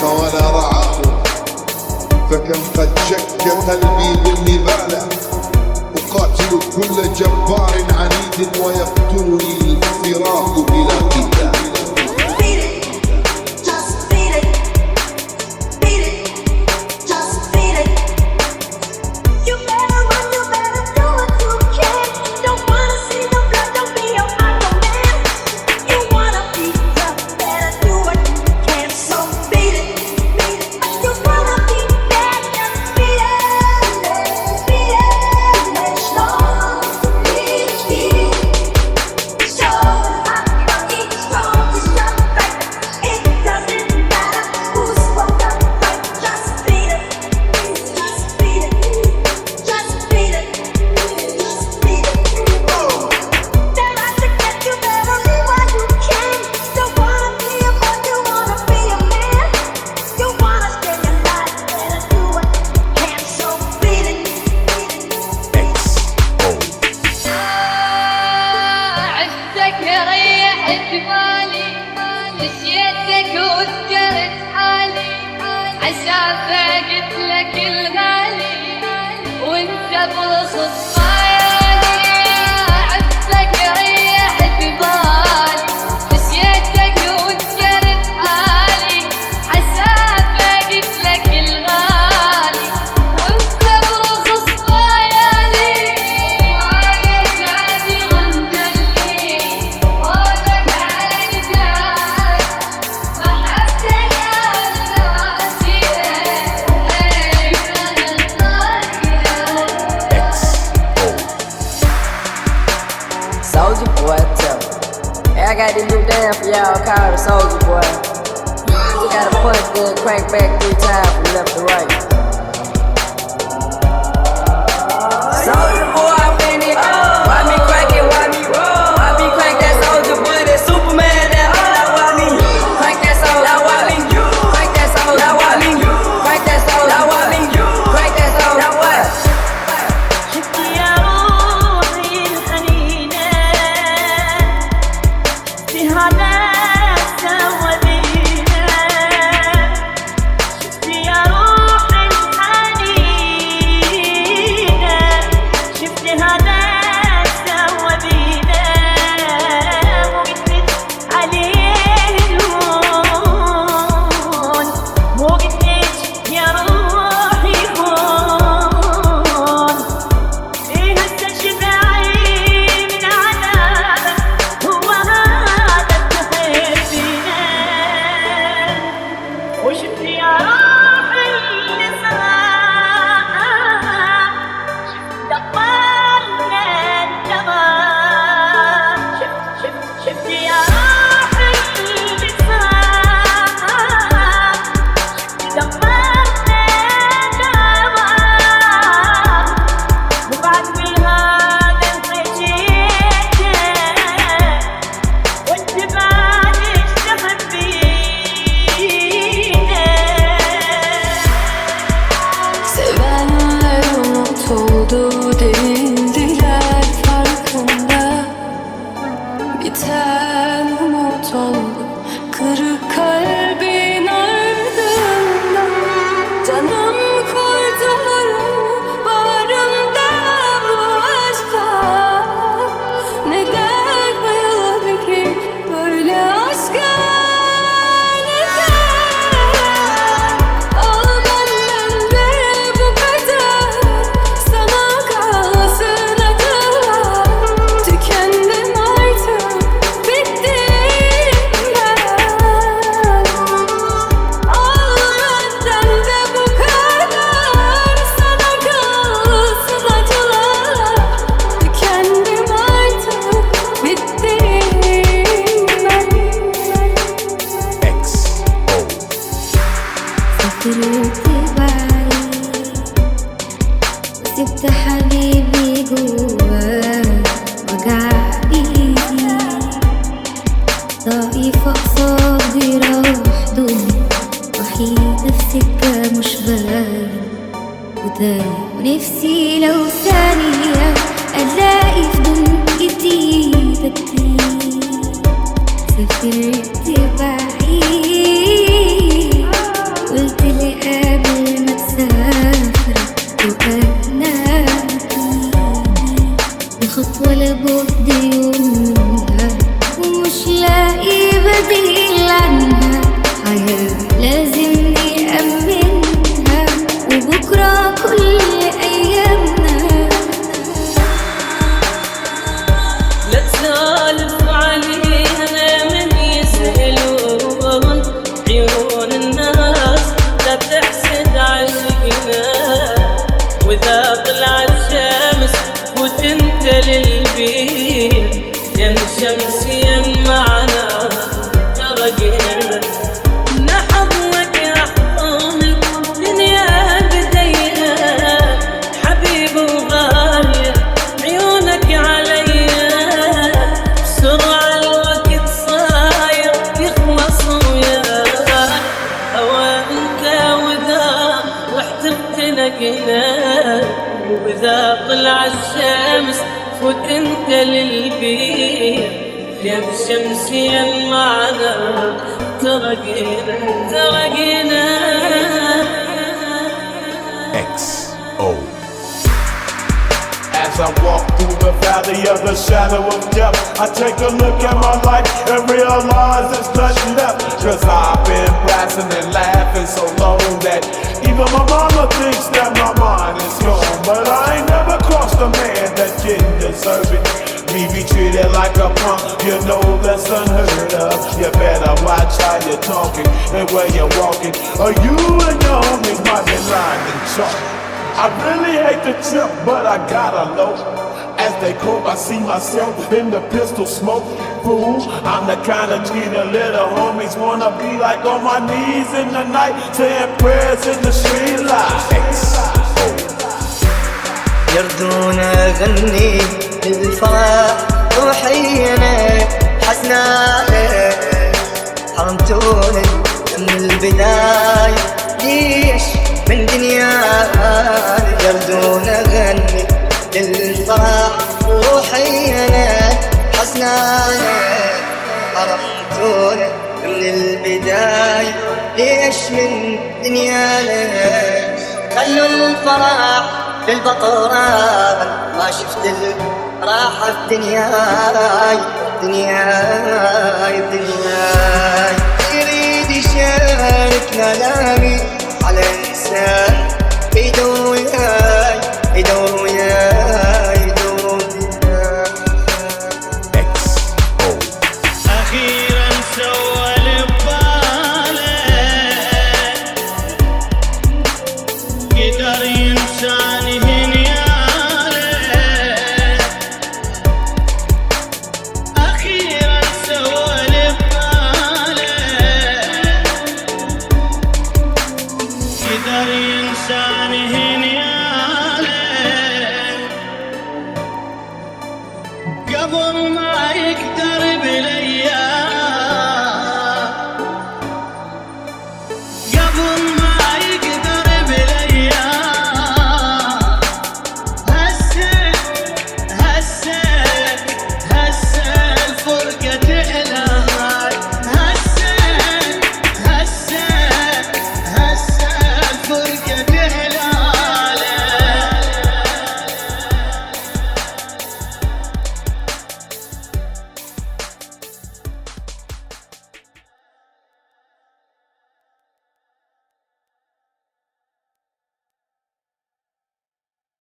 ولا رعاه، فكم قد شك قلبي بالنبالة، أقاتل كل جبار عنيد ويقتلني الفراق بلا قتال. نسيتك وذكرت حالي، عشان قلتلك الغالي وانت برخص خيالي. عفتك ريحت بالي، نسيتك وذكرت حالي، عشان قلتلك الغالي وانت برخص خيالي. وعدت عادي غندلي وعدك على Soulja Boy, tell me. Hey, I got this new dance for y'all called the Soulja Boy. You gotta punch, then crank back 3 times from left to right. Soulja Boy, I'm in it. Why me crank it? Why me roll? Why me crank that Soulja Boy? That Superman, that all I want me. Crank that Soulja, I want me. Crank that Soulja, I want me. Crank that Soulja, I want me. Crank that Soulja, I want me. Kırık kalbin ardından canım kurtulurum bağrımda bu aşka. Neden bayıldı ki böyle aşka? Neden? Al benden de bu kadar, sana kalsın acılar. Tükendim artık, bittim. سبت حبيبي جوا وجع ايدي، ضعيفة قصادي لوحدهم، وحيدة في سكة مش باين وتايه، ونفسي لو ثانية ألاقي في دنيتي تكتيك. سافرت بعيد طريقنا، وإذا طلع الشمس فوت انت للبيت، يا بشمسيا معنا ترقينا XO. As I walk through the valley of the shadow of death, I take a look at my life and realize there's nothing left. Cause I've been blasting and laughing so long that even my mama thinks that my mind is gone. But I ain't never crossed a man that didn't deserve it. Me be treated like a punk, you know that's unheard of. You better watch how you're talking and where you're walking, or you and your homies might be lying in chalk. I really hate the trip, but I gotta know. As they cope, I see myself in the pistol smoke. Fool, I'm the kind of G the little homies wanna be like, on my knees in the night, saying prayers in the street lights. يرضونا غني للفرح روحينا حسنانا، حرمتونا من البداية ليش من دنيانا. يرضونا غني للفرح روحينا حسنانا، حرمتونا من البداية ليش من دنيانا. خلوا الفرح للبطران، ما شفت الراحة في دنياي يريد يشاركنا لامي على إنسان يدور وياي أخيرا سوى لباله، قدر إنسان هنياله. أخيرا سوى لباله، قدر إنسان هنياله.